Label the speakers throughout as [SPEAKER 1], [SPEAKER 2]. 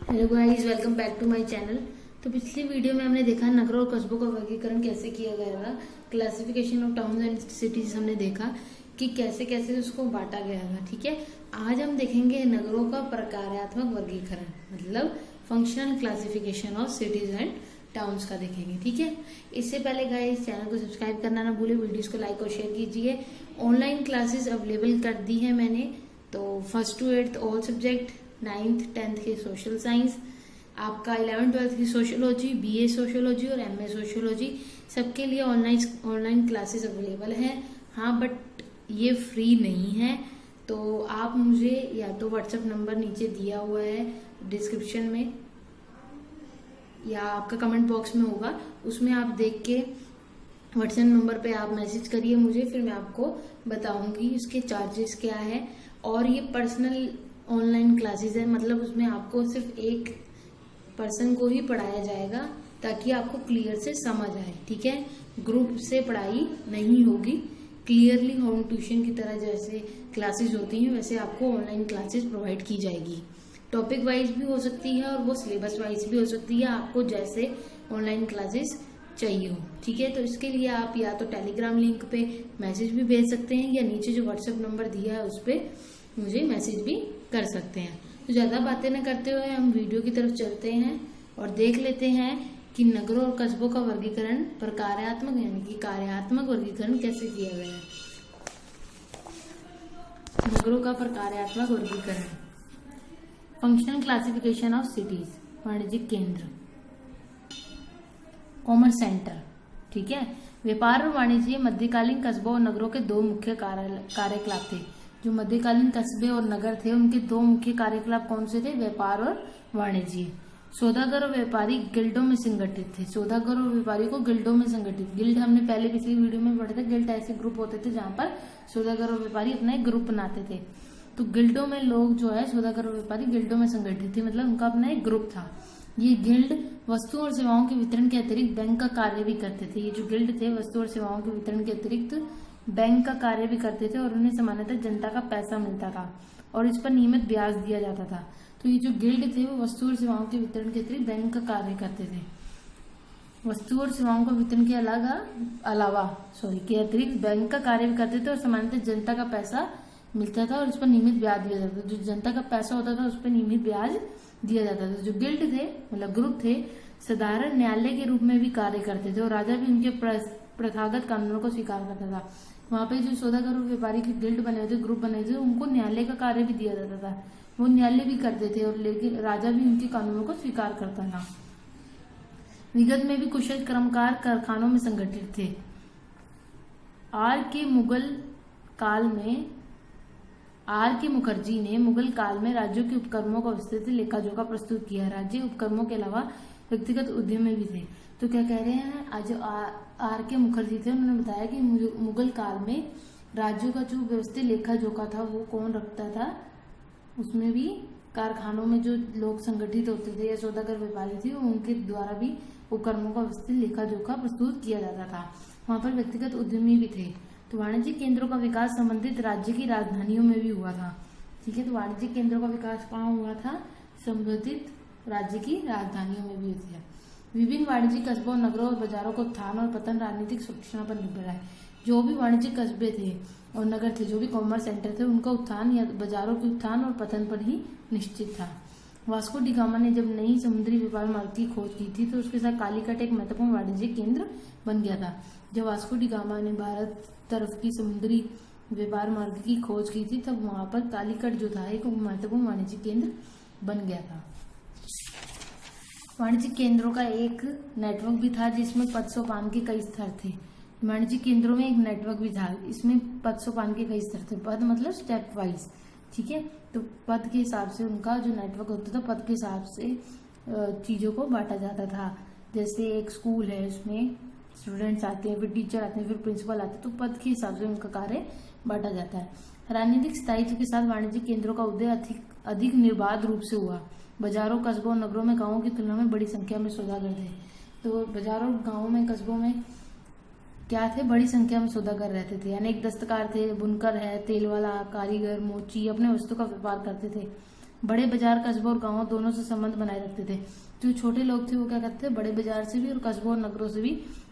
[SPEAKER 1] Hello guys, welcome back to my channel. तो पिछली video में हमने देखा नगरों और कस्बों का वर्गीकरण कैसे किया गया था। Classification of towns and cities हमने देखा कि कैसे कैसे उसको बांटा गया था। ठीक है, आज हम देखेंगे नगरों का प्रकारात्मक वर्गीकरण, मतलब functional classification of cities and towns का देखेंगे। ठीक है, इससे पहले गाइस चैनल को सब्सक्राइब करना ना भूले, वीडियोस को लाइक और शेयर कीजिए। ऑनलाइन क्लासेस अवेलेबल कर दी है मैंने, तो 1st to 8th all subject, 9th 10th के सोशल साइंस, आपका 11th 12th की सोशियोलॉजी, बीए सोशियोलॉजी और एमए सोशियोलॉजी, सबके लिए ऑनलाइन क्लासेस अवेलेबल है। हाँ, बट ये फ्री नहीं है, तो आप मुझे या तो व्हाट्सएप नंबर नीचे दिया हुआ है डिस्क्रिप्शन में या आपका कमेंट बॉक्स में होगा, उसमें आप देख के व्हाट्सएप नंबर पे आप मैसेज करिए मुझे, फिर मैं आपको बताऊंगी उसके चार्जेस क्या है। और ये पर्सनल ऑनलाइन क्लासेस है, मतलब उसमें आपको सिर्फ एक पर्सन को ही पढ़ाया जाएगा ताकि आपको क्लियर से समझ आए। ठीक है, ग्रुप से पढ़ाई नहीं होगी, क्लियरली होम ट्यूशन की तरह जैसे क्लासेस होती हैं वैसे आपको ऑनलाइन क्लासेस प्रोवाइड की जाएगी। टॉपिक वाइज भी हो सकती है और वो सिलेबस वाइज भी हो सकती है, आपको जैसे ऑनलाइन क्लासेस चाहिए हो। ठीक है, तो इसके लिए आप या तो टेलीग्राम लिंक पे मैसेज भी भेज सकते हैं या नीचे जो व्हाट्सएप नंबर दिया है उस पर मुझे मैसेज भी कर सकते हैं। तो ज़्यादा बातें न करते हुए हम वीडियो की तरफ चलते हैं और देख लेते हैं कि नगरों और कस्बों का वर्गीकरण प्रकारात्मक यानी कि कार्यात्मक वर्गीकरण कैसे किया गया है। नगरों का प्रकारात्मक वर्गीकरण, फंक्शनल क्लासिफिकेशन ऑफ सिटीज, वाणिज्यिक केंद्र, कॉमर्स सेंटर। ठीक है, व्यापार और वाणिज्य मध्यकालीन कस्बों और नगरों के दो मुख्य कार्यकलाप थे। जो मध्यकालीन कस्बे और नगर थे उनके दो मुख्य कार्यकलाप कौन से थे? व्यापार और वाणिज्य। सौदागर और व्यापारी गिल्डों में संगठित थे। सौदागर और व्यापारी को गिल्डों में संगठित, गिल्ड हमने पहले पिछली वीडियो में पढ़े थे। गिल्ड ऐसे ग्रुप होते थे जहां पर सौदागर और व्यापारी अपना एक ग्रुप बनाते थे। तो गिल्डों में लोग जो है सौदागर और व्यापारी गिल्डों में संगठित थे, मतलब उनका अपना एक ग्रुप था। ये गिल्ड वस्तु और सेवाओं के वितरण के अतिरिक्त बैंक का कार्य भी करते थे। ये जो गिल्ड थे वस्तु और सेवाओं के वितरण के अतिरिक्त बैंक का कार्य भी करते थे और उन्हें सामान्यतः जनता का पैसा मिलता था और इस पर नियमित ब्याज दिया जाता था। तो ये जो गिल्ड थे वो वस्तु और सेवाओं के वितरण के अतिरिक्त बैंक का कार्य करते थे। वस्तु और सेवाओं का वितरण के के अतिरिक्त बैंक का कार्य भी करते थे और सामान्यतः जनता का पैसा मिलता था और इस पर नियमित ब्याज दिया जाता था। जो जनता का पैसा होता था उस पर नियमित ब्याज दिया जाता था। जो गिल्ड थे मतलब ग्रुप थे, साधारण न्यायालय के रूप में भी कार्य करते थे और राजा भी उनके प्रथागत कानूनों को स्वीकार करता था। वहां पे जो सौदागर और व्यापारी के गिल्ड बने हुए थे, ग्रुप बने थे, उनको न्यायालय का कार्य भी दिया जाता था। वो न्यायालय भी करते थे और लेकिन राजा भी उनके कानूनों को स्वीकार करता था। विगत में भी कुशल कर्मकार कारखानों में संगठित थे। आर के मुखर्जी ने मुगल काल में राज्यों के उपक्रमों का विस्तृत लेखा जोखा प्रस्तुत किया। राज्य उपक्रमों के अलावा व्यक्तिगत उद्यमी भी थे। तो क्या कह रहे हैं, आज आर के मुखर्जी थे, उन्होंने बताया कि मुगल काल में राज्यों का जो व्यवस्थित लेखा जोखा था वो कौन रखता था, उसमें भी कारखानों में जो लोग संगठित होते थे या सौदागर व्यापारी थे उनके द्वारा भी उपक्रमों का व्यवस्थित लेखा जोखा प्रस्तुत किया जाता था। वहां पर व्यक्तिगत उद्यमी भी थे। तो वाणिज्यिक केंद्रों का विकास संबंधित राज्य की राजधानियों में भी हुआ था। ठीक है, तो वाणिज्यिक केंद्रों का विकास कहाँ हुआ था? संबंधित राज्य की राजधानियों में भी हुआ था। विभिन्न वाणिज्यिक कस्बों, नगरों और बाजारों का उत्थान और पतन राजनीतिक सुरक्षा पर निर्भर है। जो भी वाणिज्यिक कस्बे थे और नगर थे, जो भी कॉमर्स सेंटर थे, उनका उत्थान या बाजारों के उत्थान और पतन पर ही निश्चित था। वास्को डी गामा ने जब नई समुद्री व्यापार मार्ग की खोज की थी तो उसके साथ कालीकट एक महत्वपूर्ण वाणिज्यिक केंद्र बन गया था। जब वास्को डी गामा ने भारत तरफ की समुद्री व्यापार मार्ग की खोज की थी तब वहां पर कालीकट जो था एक महत्वपूर्ण वाणिज्यिक केंद्र बन गया था। वाणिज्यिक केंद्रों का एक नेटवर्क भी था जिसमें पद सोपान के कई स्तर थे। वाणिज्यिक केंद्रों में एक नेटवर्क भी था, इसमें पद सोपान के कई स्तर थे। पद मतलब स्टेप वाइज। ठीक है, तो पद के हिसाब से उनका जो नेटवर्क होता था, पद के हिसाब से चीजों को बांटा जाता था। जैसे एक स्कूल है, उसमें स्टूडेंट्स आते हैं, फिर टीचर आते हैं, फिर प्रिंसिपल आते हैं, तो पद के हिसाब से उनका कार्य बांटा जाता है। राजनीतिक स्थायित्व के साथ वाणिज्यिक केंद्रों का उदय अधिक निर्बाध रूप से हुआ। बाजारों, कस्बों और नगरों में गांवों की तुलना में बड़ी संख्या में सौदागर थे। तो बाजारों, गांवों में, कस्बों में क्या थे? बड़ी संख्या में सौदागर रहते थे। अनेक दस्तकार थे, बुनकर है, तेल वाला, कारीगर, मोची अपने वस्तु का व्यापार करते थे। बड़े बाजार, कस्बों और गांवों दोनों से संबंध बनाए रखते थे। जो छोटे लोग थे वो क्या करते थे, बड़े बाजार से भी और कस्बों और नगरों से भी,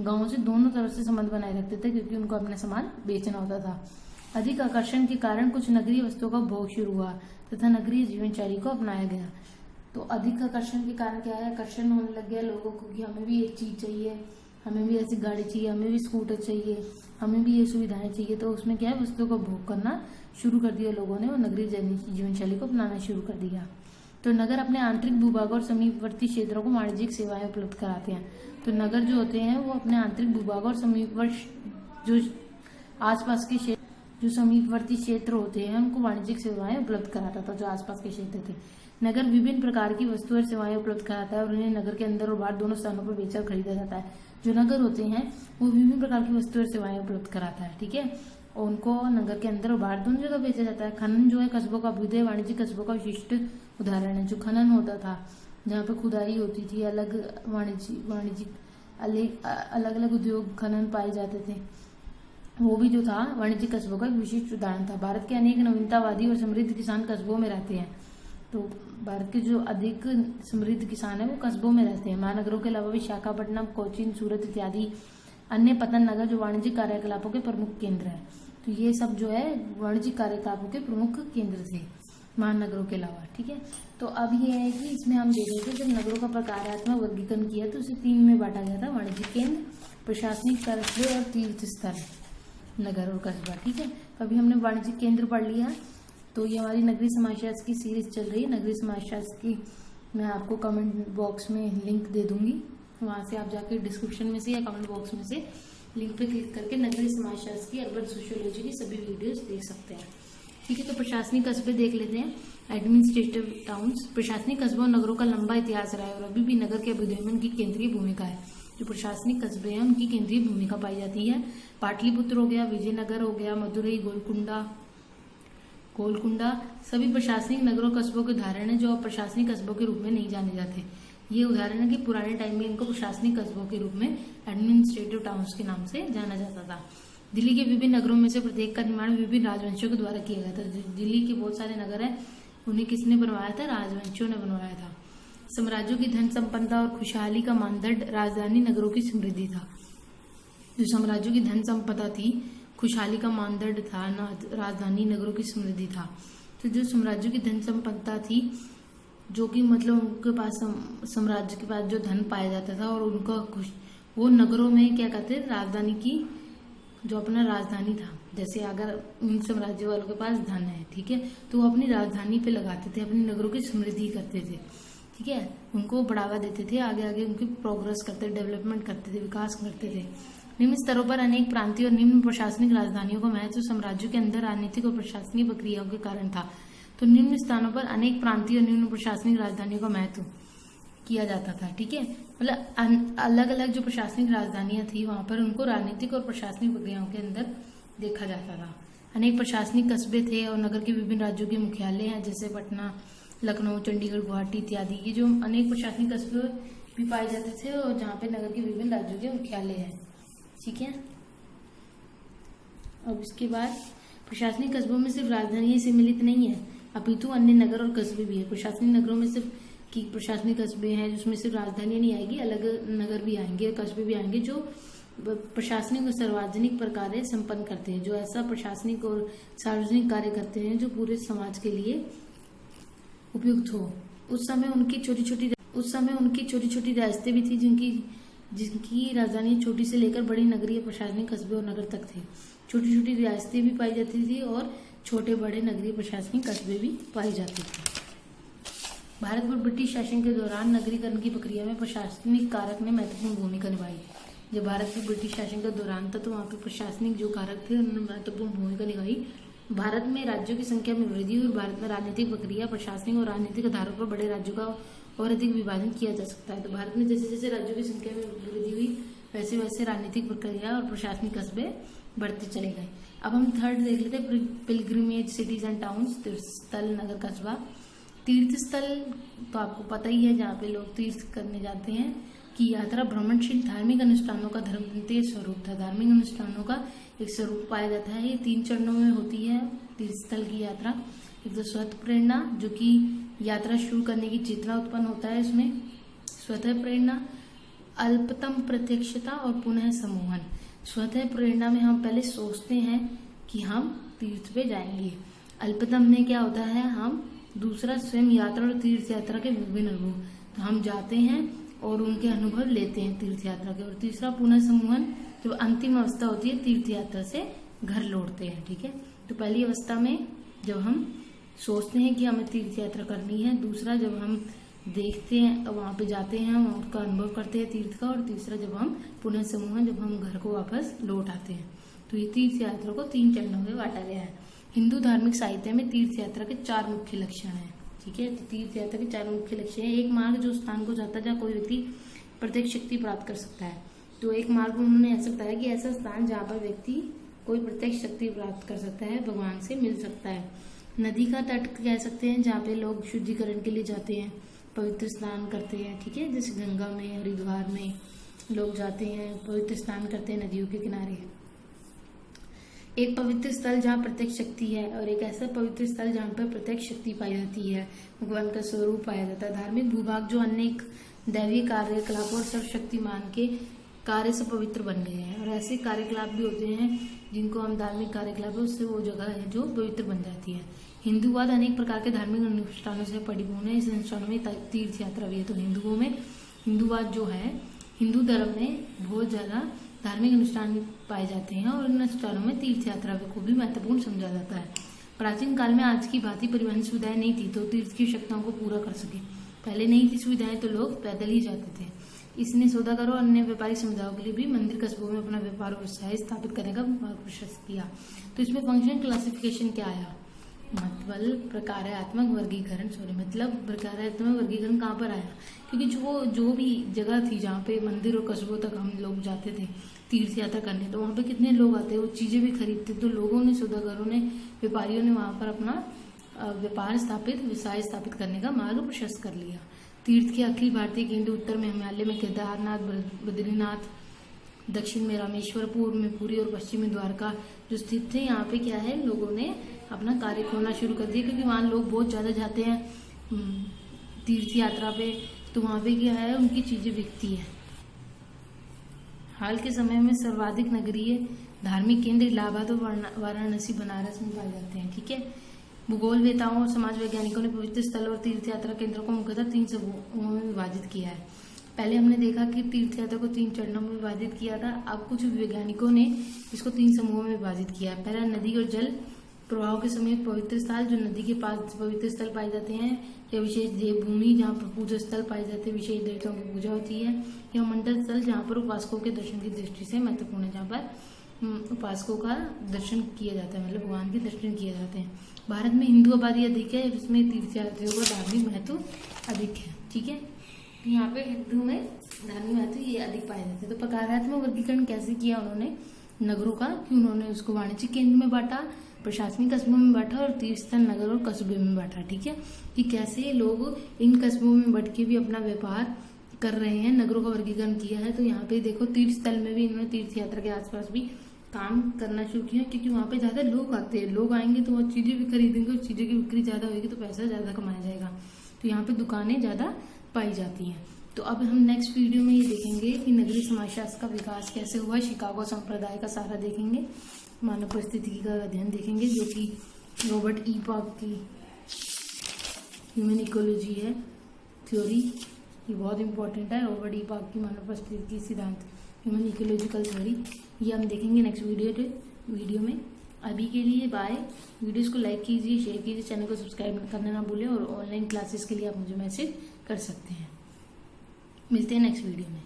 [SPEAKER 1] गांवों से, दोनों तरफ से संबंध बनाए रखते थे, क्योंकि उनको अपना सामान बेचना होता था। अधिक आकर्षण के कारण कुछ नगरीय वस्तुओं का उपभोग शुरू हुआ तथा नगरीय जीवन शैली को अपनाया गया। तो अधिक आकर्षण के कारण क्या है, आकर्षण होने लग गया लोगों को कि हमें भी एक चीज चाहिए, हमें भी ऐसी गाड़ी चाहिए, हमें भी स्कूटर चाहिए, हमें भी ये सुविधाएं चाहिए। तो उसमें क्या है, वस्तुओं का उपभोग करना शुरू कर दिया लोगों ने और नगरीय जीवन शैली को अपनाना शुरू कर दिया। तो नगर अपने आंतरिक भूभाग और समीपवर्ती क्षेत्रों को वाणिज्यिक सेवाएं उपलब्ध कराते हैं। तो नगर जो होते हैं वो अपने आंतरिक भूभाग और समीपवर्ती जो आसपास के क्षेत्र, जो समीपवर्ती क्षेत्र होते हैं उनको वाणिज्यिक सेवाएं उपलब्ध कराता था, जो आसपास के क्षेत्र थे। नगर विभिन्न प्रकार की वस्तुएं और सेवाएं उपलब्ध कराता है और उन्हें नगर के अंदर और बाहर दोनों स्थानों पर बेचा और खरीदा जाता है। जो नगर होते हैं वो विभिन्न प्रकार की वस्तुएं और सेवाएं उपलब्ध कराता है, ठीक है, और उनको नगर के अंदर और बाहर दोनों जगह बेचा जाता है। खनन जो है कस्बों का अभ्युदय वाणिज्यिक कस्बों का विशिष्ट उदाहरण है। जो खनन होता था, जहाँ पे खुदाई होती थी, अलग वाणिज्यिक अलग अलग उद्योग खनन पाए जाते थे, वो भी जो था वाणिज्यिक कस्बों का एक विशिष्ट उदाहरण था। भारत के अनेक नवीनतावादी और समृद्ध किसान कस्बों में रहते हैं। तो भारत के जो अधिक समृद्ध किसान है वो कस्बों में रहते हैं। महानगरों के अलावा विशाखापट्टनम, कोचीन, सूरत इत्यादि अन्य पतन नगर जो वाणिज्यिक कार्यकलापों के प्रमुख केंद्र है। तो ये सब जो है वाणिज्यिक कार्यकलापों के प्रमुख केंद्र थे महानगरों के अलावा, ठीक है। तो अब ये है कि इसमें हम देख रहे थे, जब नगरों का प्रकारात्मक वर्गीकरण किया तो उसे 3 में बांटा गया था, वाणिज्यिक केंद्र, प्रशासनिक कस्बे और तीर्थ स्थल, नगर और कस्बा, ठीक है। तो अभी हमने वाणिज्यिक केंद्र पढ़ लिया। तो ये हमारी नगरीय समाजशास्त्र की सीरीज चल रही है। नगरीय समाजशास्त्र की मैं आपको कमेंट बॉक्स में लिंक दे दूंगी, वहां से आप जाके डिस्क्रिप्शन में से या कमेंट बॉक्स में से लिंक पे क्लिक करके नगरीय समाजशास्त्र की, अर्बन सोशियोलॉजी की सभी वीडियोस देख सकते हैं, ठीक है। तो प्रशासनिक कस्बे देख लेते हैं, एडमिनिस्ट्रेटिव टाउन्स। प्रशासनिक कस्बों और नगरों का लंबा इतिहास रहा है और अभी भी नगर के अभ्युदय में उनकी केंद्रीय भूमिका है। जो प्रशासनिक कस्बे हैं उनकी केंद्रीय भूमिका पाई जाती है। पाटलिपुत्र हो गया, विजयनगर हो गया, मदुरई, गोलकुंडा सभी प्रशासनिक नगरों कस्बों के उदाहरण है, जो अब प्रशासनिक कस्बों के रूप में नहीं जाने जाते। ये उदाहरण है कि पुराने टाइम में इनको प्रशासनिक कस्बों के रूप में, एडमिनिस्ट्रेटिव टाउन्स के नाम से जाना जाता था। दिल्ली के विभिन्न नगरों में से प्रत्येक का निर्माण विभिन्न राजवंशियों के द्वारा किया गया था। दिल्ली के बहुत सारे नगर हैं, उन्हें किसने बनवाया था, राजवंशियों ने बनवाया था। साम्राज्यों की धन संपन्नता और खुशहाली का मानदंड राजधानी नगरों की समृद्धि था। जो साम्राज्यों की धन संपदा थी, खुशहाली का मानदंड था, राजधानी नगरों की समृद्धि था। तो जो साम्राज्यों की धन संपन्नता थी, जो कि मतलब उनके पास, साम्राज्य के पास जो धन पाया जाता था और उनका वो नगरों में क्या कहते थे, राजधानी की, जो अपना राजधानी था, जैसे अगर उन साम्राज्य वालों के पास धन है, ठीक है, तो वो अपनी राजधानी पे लगाते थे, अपनी नगरों की समृद्धि करते थे, ठीक है, उनको बढ़ावा देते थे, आगे आगे उनकी प्रोग्रेस करते, डेवलपमेंट करते थे, विकास करते थे। निम्न स्तरों पर अनेक प्रांतीय और निम्न प्रशासनिक राजधानियों का महत्व साम्राज्यों के अंदर राजनीतिक और प्रशासनिक प्रक्रियाओं के कारण था। तो निम्न स्थानों पर अनेक प्रांतीय और निम्न प्रशासनिक राजधानियों का महत्व किया जाता था, ठीक है, मतलब अलग अलग जो प्रशासनिक राजधानियां थी वहां पर उनको राजनीतिक और प्रशासनिक प्रक्रियाओं के अंदर देखा जाता था। अनेक प्रशासनिक कस्बे थे और नगर के विभिन्न राज्यों के मुख्यालय हैं, जैसे पटना, लखनऊ, चंडीगढ़, गुवाहाटी इत्यादि। ये जो अनेक प्रशासनिक कस्बे भी पाए जाते थे और जहाँ पे नगर के विभिन्न राज्यों के मुख्यालय हैं, ठीक है। अब इसके बाद प्रशासनिक कस्बों में सिर्फ राजधानी ही सम्मिलित नहीं है, अपितु अन्य नगर और कस्बे भी है। प्रशासनिक नगरों में सिर्फ की प्रशासनिक कस्बे हैं जिसमें सिर्फ राजधानी नहीं आएगी, अलग नगर भी आएंगे, कस्बे भी आएंगे जो प्रशासनिक और सार्वजनिक कार्य संपन्न करते हैं, जो ऐसा प्रशासनिक और सार्वजनिक कार्य करते हैं जो पूरे समाज के लिए उपयुक्त हो। उस समय उनकी छोटी छोटी रियासतें भी थी जिनकी राजधानी छोटी से लेकर बड़ी नगरीय प्रशासनिक कस्बे और नगर तक थे। छोटी छोटी रियासतें भी पाई जाती थी और छोटे बड़े नगरीय प्रशासनिक कस्बे भी पाए जाते थे। भारत पर ब्रिटिश शासन के दौरान नगरीकरण की प्रक्रिया में प्रशासनिक कारक ने महत्वपूर्ण भूमिका निभाई। जब भारत में ब्रिटिश शासन का दौरान था तो वहाँ पे प्रशासनिक जो कारक थे उन्होंने महत्वपूर्ण भूमिका निभाई। भारत में राज्यों की संख्या में वृद्धि और भारत में राजनीतिक प्रक्रिया, प्रशासनिक और राजनीतिक आधारों पर बड़े राज्यों का और अधिक विभाजन किया जा सकता है। तो भारत में जैसे जैसे राज्यों की संख्या में वृद्धि हुई वैसे वैसे राजनीतिक प्रक्रिया और प्रशासनिक कस्बे बढ़ते चले गए। अब हम थर्ड देख लेते हैं, पिलग्रिमेज सिटीज एंड टाउन्स, तीर्थस्थल नगर कस्बा। तीर्थ स्थल तो आपको पता ही है, जहाँ पे लोग तीर्थ करने जाते हैं की यात्रा भ्रमणशील धार्मिक अनुष्ठानों का धर्मांतरीय स्वरूप था। धार्मिक अनुष्ठानों का एक स्वरूप पाया जाता है। ये 3 चरणों में होती है तीर्थ स्थल की यात्रा। एक तो स्वतः प्रेरणा, जो कि यात्रा शुरू करने की चेतना उत्पन्न होता है इसमें, स्वतः प्रेरणा, अल्पतम प्रत्यक्षता और पुनः सम्मोहन। स्वतः प्रेरणा में हम पहले सोचते हैं कि हम तीर्थ पे जाएंगे। अल्पतम में क्या होता है, हम दूसरा स्वयं यात्रा और तीर्थ यात्रा के विभिन्न अनुभव, तो हम जाते हैं और उनके अनुभव लेते हैं तीर्थ यात्रा के। और तीसरा पुनः सम्मोहन, जब अंतिम अवस्था होती है तीर्थ यात्रा से घर लौटते हैं। ठीक है, तो पहली अवस्था में जब हम सोचते हैं कि हमें तीर्थ यात्रा करनी है, दूसरा जब हम देखते हैं वहां पे जाते हैं हम उसका अनुभव करते हैं तीर्थ का, और तीसरा जब हम पुनः समूहन जब हम घर को वापस लौट आते हैं। तो ये तीर्थ यात्रा को 3 चरणों में बांटा गया है। हिंदू धार्मिक साहित्य में तीर्थ यात्रा के 4 मुख्य लक्षण हैं। ठीक है, तो तीर्थ यात्रा के 4 मुख्य लक्ष्य हैं। एक मार्ग जो स्थान को जाता है जहाँ कोई व्यक्ति प्रत्यक्ष शक्ति प्राप्त कर सकता है। तो एक मार्ग उन्होंने ऐसा बताया कि ऐसा स्थान जहाँ पर व्यक्ति कोई प्रत्यक्ष शक्ति प्राप्त कर सकता है, भगवान से मिल सकता है। नदी का तट कह सकते हैं जहाँ पे लोग शुद्धिकरण के लिए जाते हैं, पवित्र स्नान करते हैं। ठीक है, जैसे गंगा में, हरिद्वार में लोग जाते हैं, पवित्र स्नान करते हैं नदियों के किनारे। एक पवित्र स्थल जहाँ प्रत्यक्ष शक्ति है, और एक ऐसा पवित्र स्थल जहाँ पर प्रत्यक्ष शक्ति पाई जाती है, भगवान का स्वरूप पाया जाता है। धार्मिक भूभाग जो अनेक दैवीय कार्यकलापों और सर्वशक्तिमान के कार्य से पवित्र बन गए हैं, और ऐसे कार्यकलाप भी होते हैं जिनको हम धार्मिक कार्यकलाप, उससे वो जगह है जो पवित्र बन जाती है। हिंदूवाद अनेक प्रकार के धार्मिक अनुष्ठानों से परिपूर्ण है। इस अनुष्ठानों में तीर्थ यात्रा भी है। तो हिंदुओं में हिंदूवाद जो है, हिंदू धर्म में बहुत ज्यादा धार्मिक अनुष्ठान पाए जाते हैं, और इन अनुष्ठानों में तीर्थ यात्रा को भी महत्वपूर्ण समझा जाता है। प्राचीन काल में आज की भांति परिवहन सुविधाएं नहीं थी, तो तीर्थ की आवश्यकताओं को पूरा कर सके पहले नहीं थी सुविधाएं, तो लोग पैदल ही जाते थे। इसने सौदागरों और अन्य व्यापारिक समुदायों के लिए भी मंदिर कस्बों में अपना व्यापार व्यवसाय स्थापित करने का मार्ग प्रशस्त किया। तो इसमें फंक्शन क्लासिफिकेशन क्या आया, मतलब प्रकारात्मक वर्गीकरण, मतलब प्रकारात्मक वर्गीकरण कहाँ पर आया, क्योंकि जो भी जगह थी जहाँ पे मंदिर और कस्बों तक हम लोग जाते थे तीर्थ यात्रा करने, तो वहाँ पे कितने लोग आते, वो चीजें भी खरीदते, तो लोगों ने, सौदागरों ने, व्यापारियों ने वहां पर अपना व्यापार स्थापित, व्यवसाय स्थापित करने का मार्ग प्रशस्त कर लिया। तीर्थ के अखिल भारतीय केंद्र उत्तर में हिमालय में केदारनाथ, बद्रीनाथ, दक्षिण में रामेश्वर, पूर्व में पुरी और पश्चिम में द्वारका जो स्थित थे। यहाँ पे क्या है, लोगों ने अपना कार्य खोलना शुरू कर दिया, क्योंकि वहाँ लोग बहुत ज्यादा जाते हैं तीर्थ यात्रा पे, तो वहाँ पे क्या है, उनकी चीजें बिकती है। हाल के समय में सर्वाधिक नगरीय धार्मिक केंद्र इलाहाबाद और वाराणसी, बनारस में पाए जाते हैं। ठीक है, भूगोल वेताओं और समाज वैज्ञानिकों ने पवित्र स्थल और तीर्थ यात्रा केंद्रों को मुख्यतः 3 समूहों में विभाजित किया है। पहले हमने देखा कि तीर्थ यात्रा को 3 चरणों में विभाजित किया था। अब कुछ वैज्ञानिकों ने इसको 3 समूहों में विभाजित किया है। पहला, नदी और जल प्रवाह के समय पवित्र स्थल, जो नदी के पास पवित्र स्थल पाए जाते हैं, या विशेष देवभूमि जहाँ पर पूजा स्थल पाए जाते हैं, विशेष देवताओं की पूजा होती है, या मंडल स्थल जहाँ पर उपासकों के दर्शन की दृष्टि से महत्वपूर्ण है, जहाँ पर उपासकों का दर्शन किया जाता है, मतलब भगवान के दर्शन किए जाते हैं। भारत में हिंदू आबादी अधिक है, जिसमें तीर्थयात्रियों का धार्मिक महत्व अधिक है। ठीक है, यहाँ पे हिंदू में धार्मिक महत्व ये अधिक पाए जाते हैं। तो प्रकारात्मक वर्गीकरण कैसे किया उन्होंने नगरों का, कि उन्होंने उसको वाणिज्यिक केंद्र में बांटा, प्रशासनिक कस्बों में बांटा, और तीर्थ स्थल नगर और कस्बे में बांटा। ठीक है, कि कैसे लोग इन कस्बों में बढ़ के भी अपना व्यापार कर रहे हैं, नगरों का वर्गीकरण किया है। तो यहाँ पे देखो तीर्थ स्थल में भी इन्होंने तीर्थ यात्रा के आसपास भी काम करना शुरू किया, क्योंकि वहाँ पे ज्यादा लोग आते हैं, लोग आएंगे तो वो चीजें भी खरीदेंगे, और चीजों की बिक्री ज्यादा होगी तो पैसा ज्यादा कमाया जाएगा, तो यहाँ पे दुकानें ज्यादा पाई जाती हैं। तो अब हम नेक्स्ट वीडियो में ये देखेंगे कि नगरीय समाजशास्त्र का विकास कैसे हुआ, शिकागो संप्रदाय का सारा देखेंगे, मानव परिस्थिति का अध्ययन देखेंगे, जो कि रॉबर्ट ई पार्क की ह्यूमन इकोलॉजी है थ्योरी, ये बहुत इंपॉर्टेंट है। रॉबर्ट ई पार्क की मानव परिस्थिति सिद्धांत, ह्यूमन इकोलॉजिकल थ्योरी, ये हम देखेंगे नेक्स्ट वीडियो में। अभी के लिए बाय। वीडियोस को लाइक कीजिए, शेयर कीजिए, चैनल को सब्सक्राइब करना ना भूलें, और ऑनलाइन क्लासेस के लिए आप मुझे मैसेज कर सकते हैं। मिलते हैं नेक्स्ट वीडियो में।